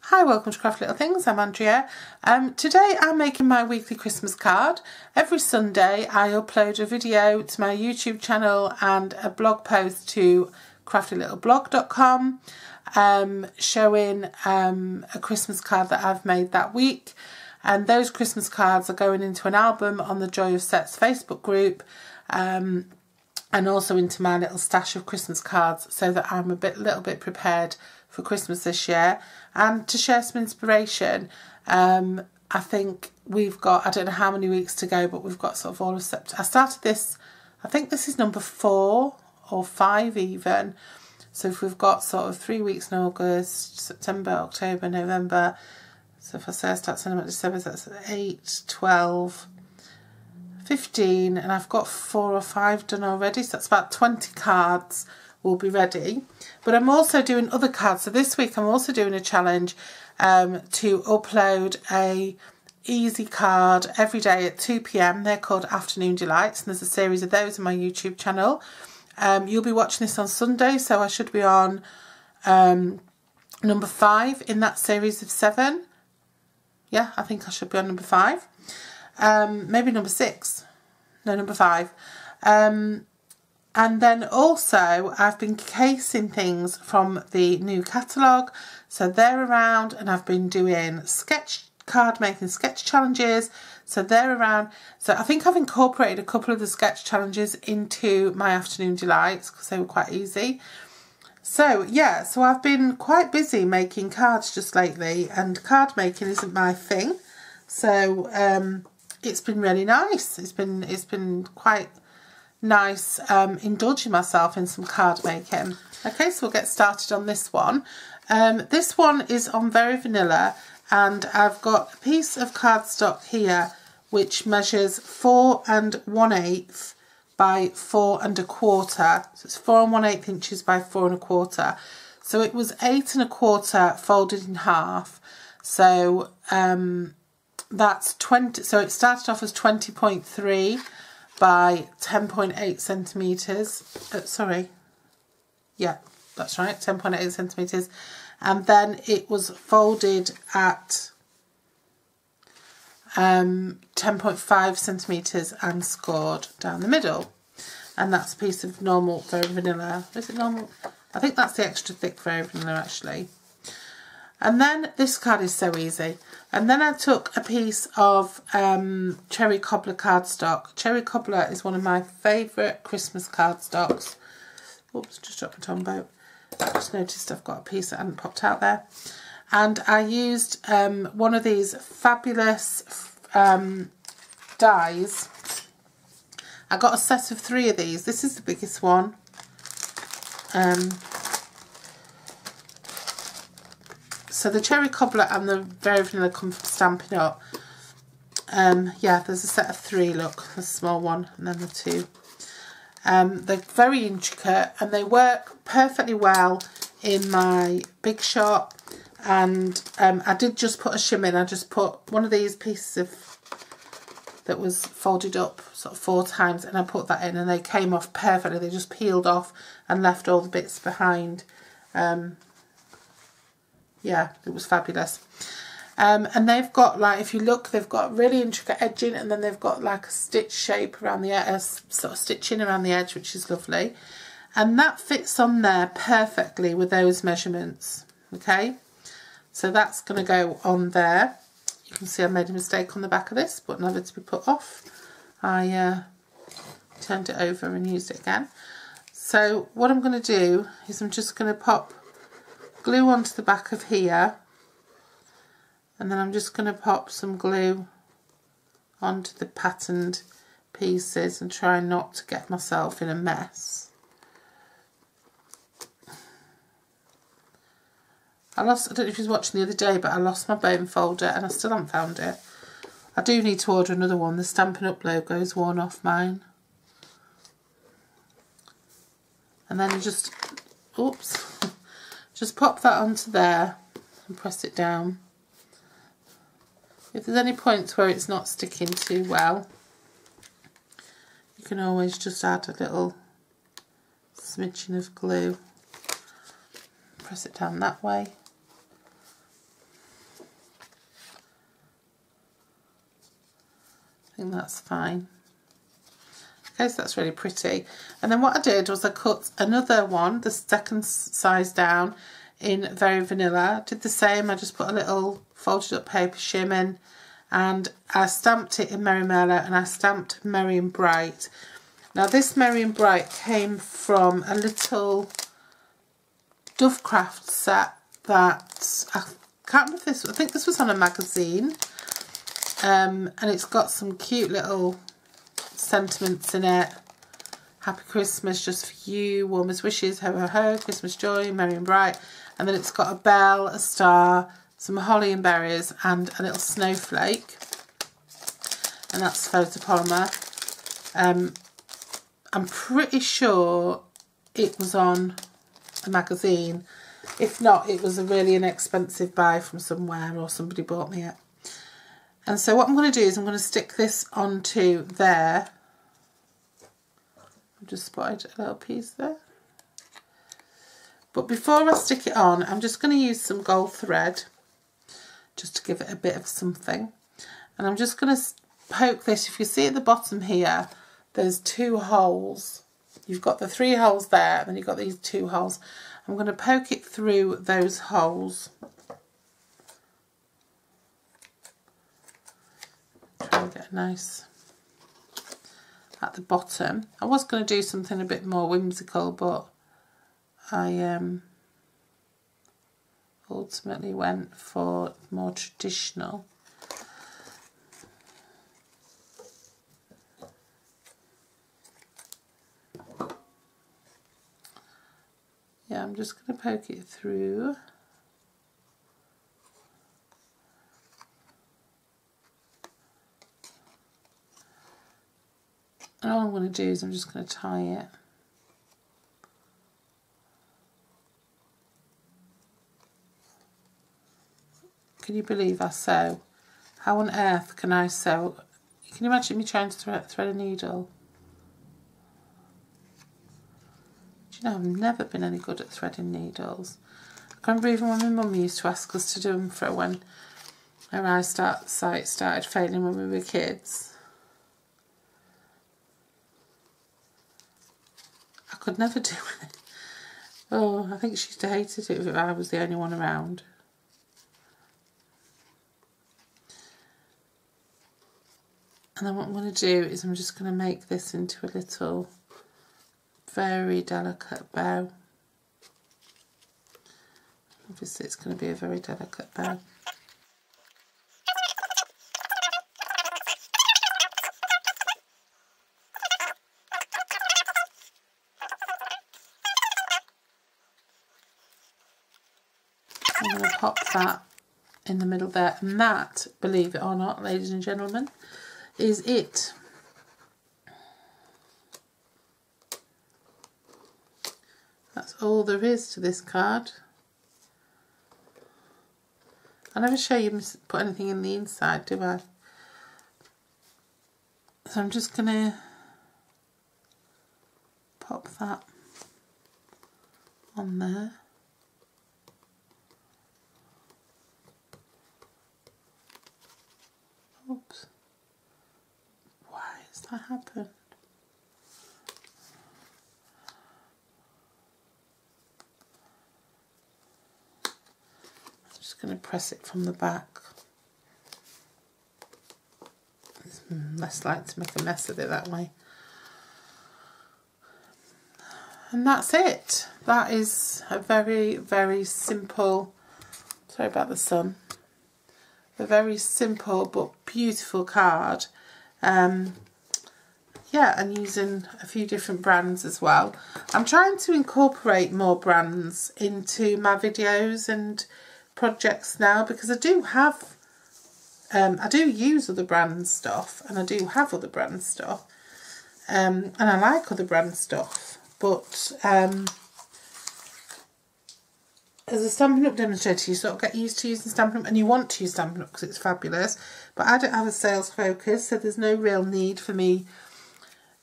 Hi, welcome to Craft Little Things. I'm Andrea. Today I'm making my weekly Christmas card. Every Sunday I upload a video to my YouTube channel and a blog post to craftylittle.blog.com showing a Christmas card that I've made that week. And those Christmas cards are going into an album on the Joy of Sets Facebook group and also into my little stash of Christmas cards so that I'm a little bit prepared for Christmas this year. And to share some inspiration, I think we've got, I don't know how many weeks to go, but we've got sort of all of September. I started this, I think this is number 4 or 5 even. So if we've got sort of 3 weeks in August, September, October, November. So if I say I start sending them in December, that's 8, 12, 15, and I've got 4 or 5 done already. So that's about 20 cards will be ready. But I'm also doing other cards. So this week I'm also doing a challenge to upload a easy card every day at 2 PM. They're called Afternoon Delights, and there's a series of those on my YouTube channel. You'll be watching this on Sunday, so I should be on number 5 in that series of 7. Yeah, I think I should be on number 5. Maybe number 6. No, number 5. And then also I've been casing things from the new catalogue. So they're around, and I've been doing card making sketch challenges. So they're around. So I think I've incorporated a couple of the sketch challenges into my Afternoon Delights because they were quite easy. So yeah, so I've been quite busy making cards just lately, and card making isn't my thing. So it's been really nice. It's been quite nice indulging myself in some card making. Okay, so we'll get started on this one. This one is on Very Vanilla, and I've got a piece of cardstock here which measures 4 1/8 by 4 1/4. So it's 4 1/8 inches by 4 1/4. So it was 8 1/4 folded in half. So that's 20. So it started off as 20.3 by 10.8 centimetres. Sorry. Yeah, that's right, 10.8 centimetres. And then it was folded at 10.5 centimetres and scored down the middle. And that's a piece of normal Very Vanilla. Is it normal? I think that's the extra thick Very Vanilla actually. And then this card is so easy. And then I took a piece of Cherry Cobbler cardstock. Cherry Cobbler is one of my favourite Christmas cardstocks. Oops, just dropped my tombow. I just noticed I've got a piece that hadn't popped out there. And I used one of these fabulous dies. I got a set of 3 of these. This is the biggest one. So the Cherry Cobbler and the Very Vanilla come from Stampin' Up. Yeah, there's a set of 3, look, the small one and then the 2. They're very intricate and they work perfectly well in my big shop. And I did just put a shim in. I just put one of these pieces of that was folded up sort of 4 times, and I put that in, and they came off perfectly. They just peeled off and left all the bits behind. Yeah, it was fabulous. And they've got, like, if you look, they've got really intricate edging, and then they've got like a stitch shape around the edge, sort of stitching around the edge, which is lovely. And that fits on there perfectly with those measurements. Okay, so that's going to go on there. You can see I made a mistake on the back of this, but never to be put off. I turned it over and used it again. So what I'm going to do is I'm just going to pop glue onto the back of here, and then I'm just going to pop some glue onto the patterned pieces and try not to get myself in a mess. I don't know if you was watching the other day, but I lost my bone folder and I still haven't found it. I do need to order another one. The Stampin' Up logo is worn off mine. And then you just, oops. Just pop that onto there and press it down. If there's any points where it's not sticking too well, you can always just add a little smidgen of glue. Press it down that way. think that's fine. Okay, so that's really pretty. And then what I did was I cut another one, the second size down, in Very Vanilla. Did the same, I just put a little folded up paper shim in, and I stamped it in Merry Merlot, and I stamped Merry and Bright. Now this Merry and Bright came from a little Docrafts set that, I can't remember if this, I think this was on a magazine. And it's got some cute little sentiments in it. Happy Christmas, just for you, warmest wishes, ho ho ho, Christmas joy, merry and bright. And then it's got a bell, a star, some holly and berries, and a little snowflake. And that's photopolymer. I'm pretty sure it was on a magazine. If not, it was a really inexpensive buy from somewhere, or somebody bought me it. And so what I'm going to do is I'm going to stick this onto there. I've just spotted a little piece there. But before I stick it on, I'm just going to use some gold thread just to give it a bit of something. And I'm just going to poke this. If you see at the bottom here, there's 2 holes. You've got the 3 holes there, and then you've got these 2 holes. I'm going to poke it through those holes. Try and get a nice at the bottom. I was going to do something a bit more whimsical, but I ultimately went for more traditional. Yeah, I'm just going to poke it through. And all I'm going to do is I'm just going to tie it. Can you believe I sew? How on earth can I sew? Can you imagine me trying to thread a needle? Do you know, I've never been any good at threading needles. I can remember even when my mum used to ask us to do them for her when our eyesight started failing when we were kids. I could never do it. Oh, I think she used to hate it if I was the only one around. And then what I'm going to do is I'm just going to make this into a little very delicate bow. Obviously it's going to be a very delicate bow. I'm going to pop that in the middle there, and that, believe it or not, ladies and gentlemen, is it. That's all there is to this card. I never show you put anything in the inside, do I? So I'm just going to pop that on there. Oops. Why has that happened? I'm just going to press it from the back. It's less likely to make a mess of it that way. And that's it. That is a very, very simple, sorry about the sun, a very simple but beautiful card. Yeah, and using a few different brands as well. I'm trying to incorporate more brands into my videos and projects now, because I do have, I do use other brand stuff, and I do have other brand stuff, and I like other brand stuff, but as a Stampin' Up demonstrator, you sort of get used to using Stampin' Up, and you want to use Stampin' Up because it's fabulous, but I don't have a sales focus, so there's no real need for me.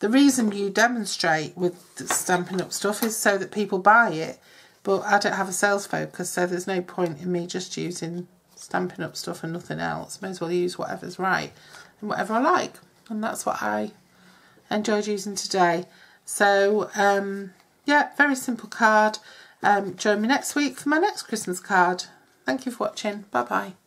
The reason you demonstrate with the Stampin' Up stuff is so that people buy it, but I don't have a sales focus, so there's no point in me just using Stampin' Up stuff and nothing else. May as well use whatever's right and whatever I like. and that's what I enjoyed using today. So yeah, very simple card. Join me next week for my next Christmas card. Thank you for watching. Bye bye.